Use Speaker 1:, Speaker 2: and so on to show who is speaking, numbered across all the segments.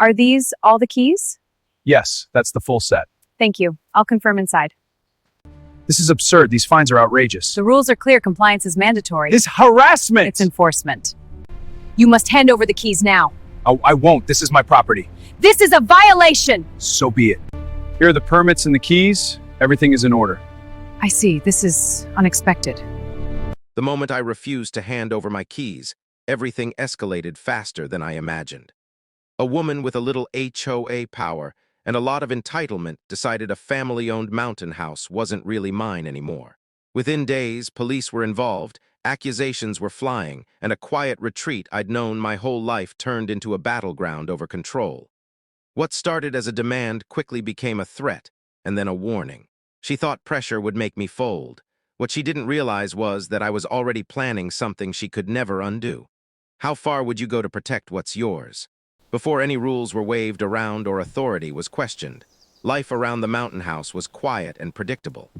Speaker 1: Are these all the keys?
Speaker 2: Yes, that's the full set.
Speaker 1: Thank you. I'll confirm inside.
Speaker 2: This is absurd. These fines are outrageous.
Speaker 1: The rules are clear. Compliance is mandatory.
Speaker 2: This harassment!
Speaker 1: It's enforcement. You must hand over the keys now.
Speaker 2: I won't. This is my property.
Speaker 1: This is a violation!
Speaker 2: So be it. Here are the permits and the keys. Everything is in order.
Speaker 1: I see. This is unexpected.
Speaker 3: The moment I refused to hand over my keys, everything escalated faster than I imagined. A woman with a little HOA power and a lot of entitlement decided a family-owned mountain house wasn't really mine anymore. Within days, police were involved, accusations were flying, and a quiet retreat I'd known my whole life turned into a battleground over control. What started as a demand quickly became a threat, and then a warning. She thought pressure would make me fold. What she didn't realize was that I was already planning something she could never undo. How far would you go to protect what's yours? Before any rules were waved around or authority was questioned, life around the mountain house was quiet and predictable.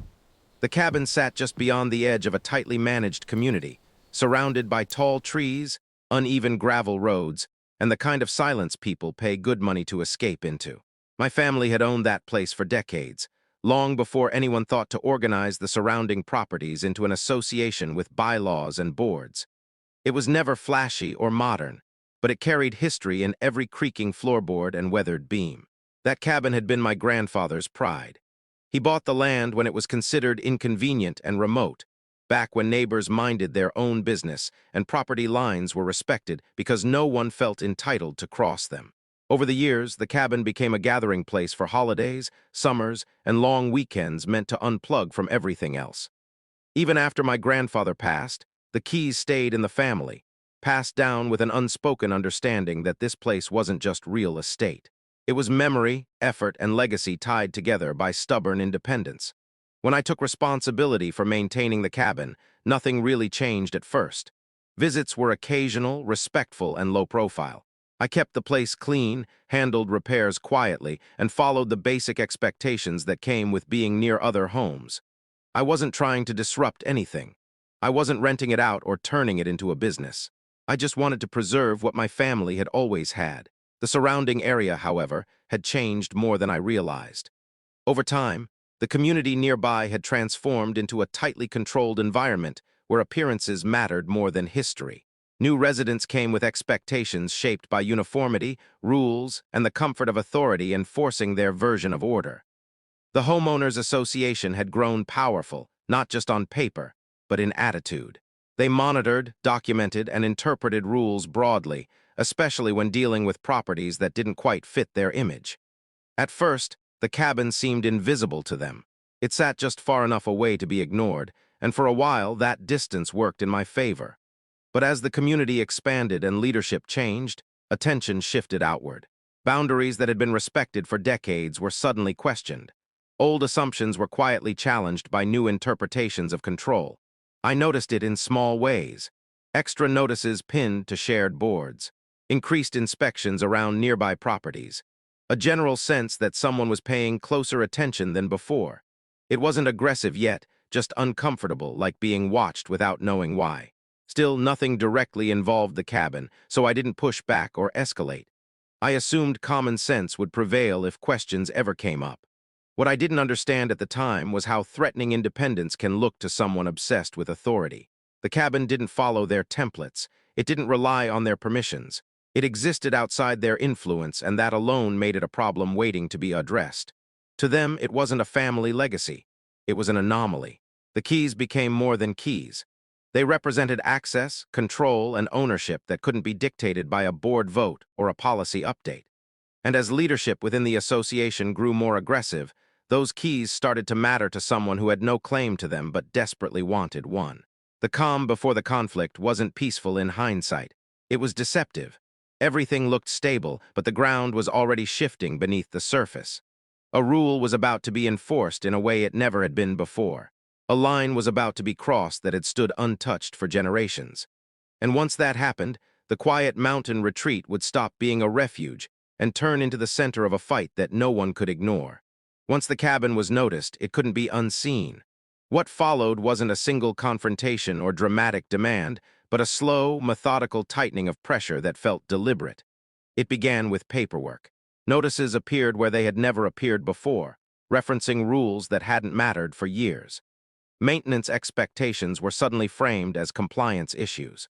Speaker 3: The cabin sat just beyond the edge of a tightly managed community, surrounded by tall trees, uneven gravel roads, and the kind of silence people pay good money to escape into. My family had owned that place for decades, long before anyone thought to organize the surrounding properties into an association with bylaws and boards. It was never flashy or modern, but it carried history in every creaking floorboard and weathered beam. That cabin had been my grandfather's pride. He bought the land when it was considered inconvenient and remote, back when neighbors minded their own business and property lines were respected because no one felt entitled to cross them. Over the years, the cabin became a gathering place for holidays, summers, and long weekends meant to unplug from everything else. Even after my grandfather passed, the keys stayed in the family, passed down with an unspoken understanding that this place wasn't just real estate. It was memory, effort, and legacy tied together by stubborn independence. When I took responsibility for maintaining the cabin, nothing really changed at first. Visits were occasional, respectful, and low profile. I kept the place clean, handled repairs quietly, and followed the basic expectations that came with being near other homes. I wasn't trying to disrupt anything. I wasn't renting it out or turning it into a business. I just wanted to preserve what my family had always had. The surrounding area, however, had changed more than I realized. Over time, the community nearby had transformed into a tightly controlled environment where appearances mattered more than history. New residents came with expectations shaped by uniformity, rules, and the comfort of authority enforcing their version of order. The homeowners association had grown powerful, not just on paper, but in attitude. They monitored, documented, and interpreted rules broadly, especially when dealing with properties that didn't quite fit their image. At first, the cabin seemed invisible to them. It sat just far enough away to be ignored, and for a while that distance worked in my favor. But as the community expanded and leadership changed, attention shifted outward. Boundaries that had been respected for decades were suddenly questioned. Old assumptions were quietly challenged by new interpretations of control. I noticed it in small ways. Extra notices pinned to shared boards, increased inspections around nearby properties, a general sense that someone was paying closer attention than before. It wasn't aggressive yet, just uncomfortable, like being watched without knowing why. Still, nothing directly involved the cabin, so I didn't push back or escalate. I assumed common sense would prevail if questions ever came up. What I didn't understand at the time was how threatening independence can look to someone obsessed with authority. The cabin didn't follow their templates. It didn't rely on their permissions. It existed outside their influence, and that alone made it a problem waiting to be addressed. To them, it wasn't a family legacy. It was an anomaly. The keys became more than keys. They represented access, control, and ownership that couldn't be dictated by a board vote or a policy update. And as leadership within the association grew more aggressive, those keys started to matter to someone who had no claim to them but desperately wanted one. The calm before the conflict wasn't peaceful in hindsight. It was deceptive. Everything looked stable, but the ground was already shifting beneath the surface. A rule was about to be enforced in a way it never had been before. A line was about to be crossed that had stood untouched for generations. And once that happened, the quiet mountain retreat would stop being a refuge and turn into the center of a fight that no one could ignore. Once the cabin was noticed, it couldn't be unseen. What followed wasn't a single confrontation or dramatic demand, but a slow, methodical tightening of pressure that felt deliberate. It began with paperwork. Notices appeared where they had never appeared before, referencing rules that hadn't mattered for years. Maintenance expectations were suddenly framed as compliance issues.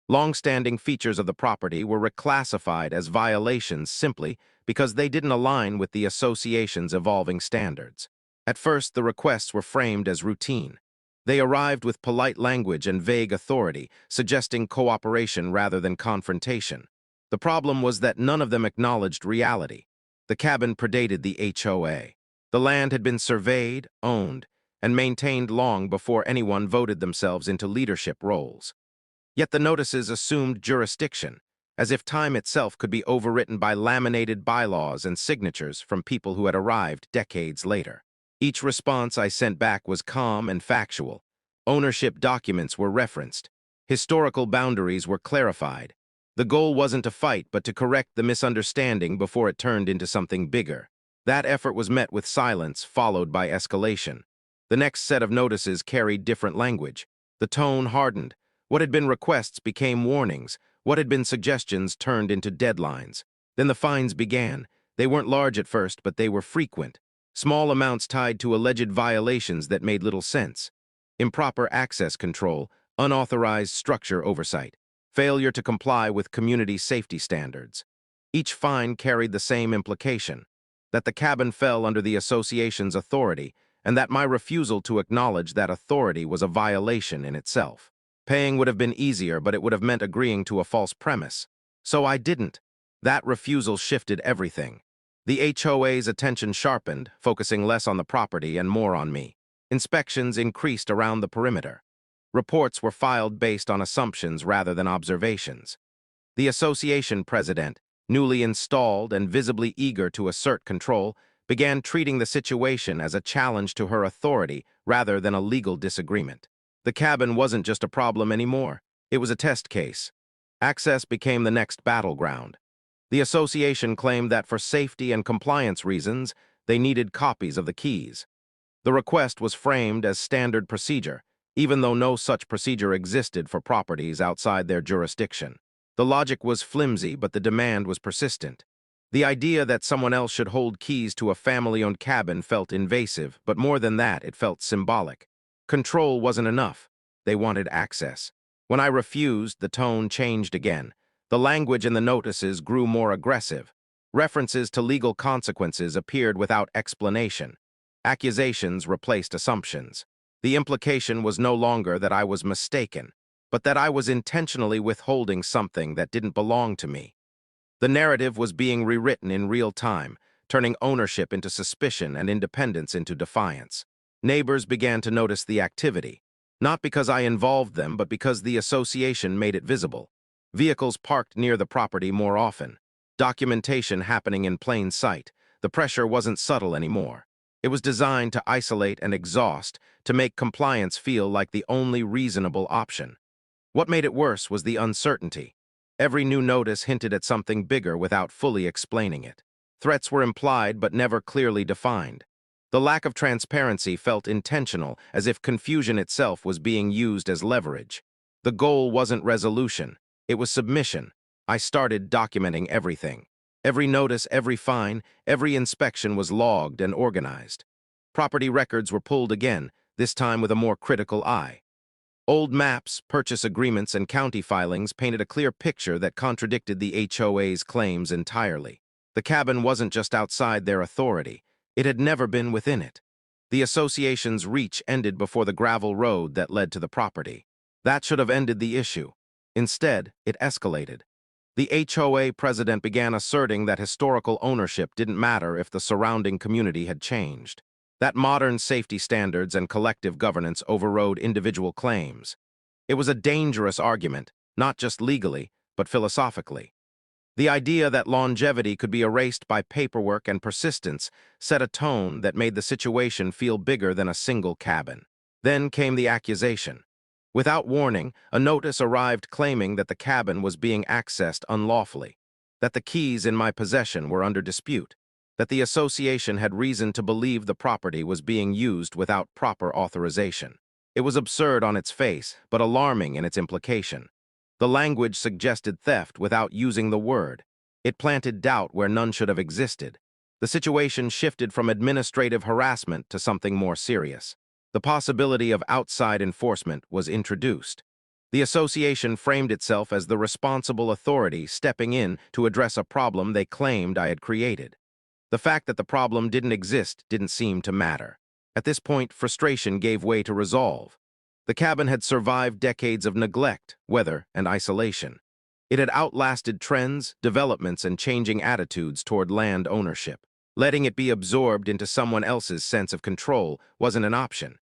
Speaker 3: Long-standing features of the property were reclassified as violations simply because they didn't align with the association's evolving standards. At first, the requests were framed as routine. They arrived with polite language and vague authority, suggesting cooperation rather than confrontation. The problem was that none of them acknowledged reality. The cabin predated the HOA. The land had been surveyed, owned, and maintained long before anyone voted themselves into leadership roles. Yet the notices assumed jurisdiction, as if time itself could be overwritten by laminated bylaws and signatures from people who had arrived decades later. Each response I sent back was calm and factual. Ownership documents were referenced. Historical boundaries were clarified. The goal wasn't to fight, but to correct the misunderstanding before it turned into something bigger. That effort was met with silence, followed by escalation. The next set of notices carried different language. The tone hardened. What had been requests became warnings. What had been suggestions turned into deadlines. Then the fines began. They weren't large at first, but they were frequent. Small amounts tied to alleged violations that made little sense. Improper access control, unauthorized structure oversight, failure to comply with community safety standards. Each fine carried the same implication, that the cabin fell under the association's authority, and that my refusal to acknowledge that authority was a violation in itself. Paying would have been easier, but it would have meant agreeing to a false premise. So I didn't. That refusal shifted everything. The HOA's attention sharpened, focusing less on the property and more on me. Inspections increased around the perimeter. Reports were filed based on assumptions rather than observations. The association president, newly installed and visibly eager to assert control, began treating the situation as a challenge to her authority rather than a legal disagreement. The cabin wasn't just a problem anymore. It was a test case. Access became the next battleground. The association claimed that for safety and compliance reasons, they needed copies of the keys. The request was framed as standard procedure, even though no such procedure existed for properties outside their jurisdiction. The logic was flimsy, but the demand was persistent. The idea that someone else should hold keys to a family-owned cabin felt invasive, but more than that, it felt symbolic. Control wasn't enough. They wanted access. When I refused, the tone changed again. The language in the notices grew more aggressive. References to legal consequences appeared without explanation. Accusations replaced assumptions. The implication was no longer that I was mistaken, but that I was intentionally withholding something that didn't belong to me. The narrative was being rewritten in real time, turning ownership into suspicion and independence into defiance. Neighbors began to notice the activity, not because I involved them, but because the association made it visible. Vehicles parked near the property more often. Documentation happening in plain sight. The pressure wasn't subtle anymore. It was designed to isolate and exhaust, to make compliance feel like the only reasonable option. What made it worse was the uncertainty. Every new notice hinted at something bigger without fully explaining it. Threats were implied but never clearly defined. The lack of transparency felt intentional, as if confusion itself was being used as leverage. The goal wasn't resolution. It was submission. I started documenting everything. Every notice, every fine, every inspection was logged and organized. Property records were pulled again, this time with a more critical eye. Old maps, purchase agreements, and county filings painted a clear picture that contradicted the HOA's claims entirely. The cabin wasn't just outside their authority. It had never been within it. The association's reach ended before the gravel road that led to the property. That should have ended the issue. Instead, it escalated. The HOA president began asserting that historical ownership didn't matter if the surrounding community had changed. That modern safety standards and collective governance overrode individual claims. It was a dangerous argument, not just legally, but philosophically. The idea that longevity could be erased by paperwork and persistence set a tone that made the situation feel bigger than a single cabin. Then came the accusation. Without warning, a notice arrived claiming that the cabin was being accessed unlawfully, that the keys in my possession were under dispute, that the association had reason to believe the property was being used without proper authorization. It was absurd on its face, but alarming in its implication. The language suggested theft without using the word. It planted doubt where none should have existed. The situation shifted from administrative harassment to something more serious. The possibility of outside enforcement was introduced. The association framed itself as the responsible authority stepping in to address a problem they claimed I had created. The fact that the problem didn't exist didn't seem to matter. At this point, frustration gave way to resolve. The cabin had survived decades of neglect, weather, and isolation. It had outlasted trends, developments, and changing attitudes toward land ownership. Letting it be absorbed into someone else's sense of control wasn't an option.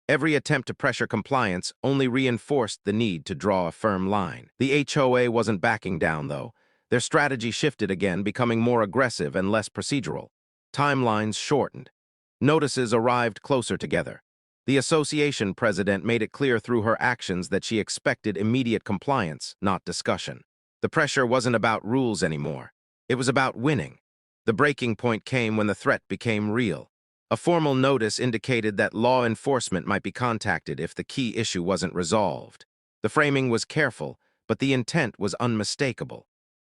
Speaker 3: Every attempt to pressure compliance only reinforced the need to draw a firm line. The HOA wasn't backing down, though. Their strategy shifted again, becoming more aggressive and less procedural. Timelines shortened. Notices arrived closer together. The association president made it clear through her actions that she expected immediate compliance, not discussion. The pressure wasn't about rules anymore. It was about winning. The breaking point came when the threat became real. A formal notice indicated that law enforcement might be contacted if the key issue wasn't resolved. The framing was careful, but the intent was unmistakable.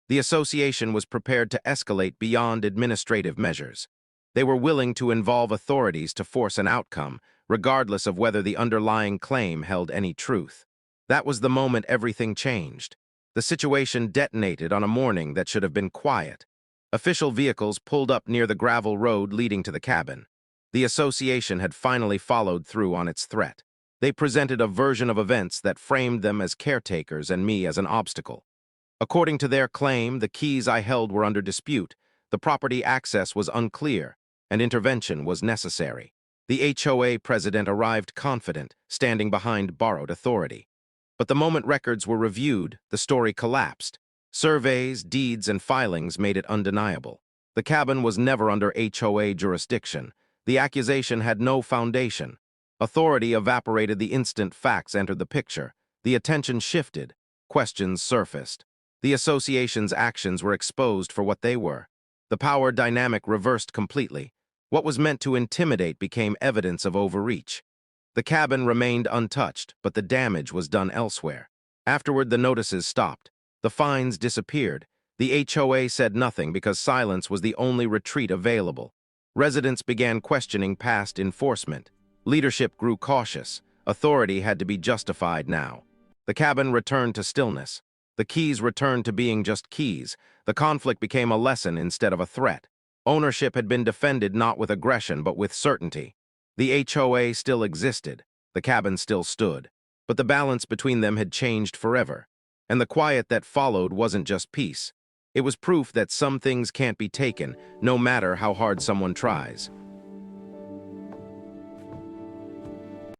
Speaker 3: The association was prepared to escalate beyond administrative measures. They were willing to involve authorities to force an outcome, regardless of whether the underlying claim held any truth. That was the moment everything changed. The situation detonated on a morning that should have been quiet. Official vehicles pulled up near the gravel road leading to the cabin. The association had finally followed through on its threat. They presented a version of events that framed them as caretakers and me as an obstacle. According to their claim, the keys I held were under dispute, the property access was unclear, and intervention was necessary. The HOA president arrived confident, standing behind borrowed authority. But the moment records were reviewed, the story collapsed. Surveys, deeds, and filings made it undeniable. The cabin was never under HOA jurisdiction. The accusation had no foundation. Authority evaporated the instant facts entered the picture. The attention shifted. Questions surfaced. The association's actions were exposed for what they were. The power dynamic reversed completely. What was meant to intimidate became evidence of overreach. The cabin remained untouched, but the damage was done elsewhere. Afterward, the notices stopped. The fines disappeared. The HOA said nothing because silence was the only retreat available. Residents began questioning past enforcement. Leadership grew cautious. Authority had to be justified now. The cabin returned to stillness. The keys returned to being just keys. The conflict became a lesson instead of a threat. Ownership had been defended not with aggression but with certainty. The HOA still existed. The cabin still stood. But the balance between them had changed forever. And the quiet that followed wasn't just peace. It was proof that some things can't be taken, no matter how hard someone tries.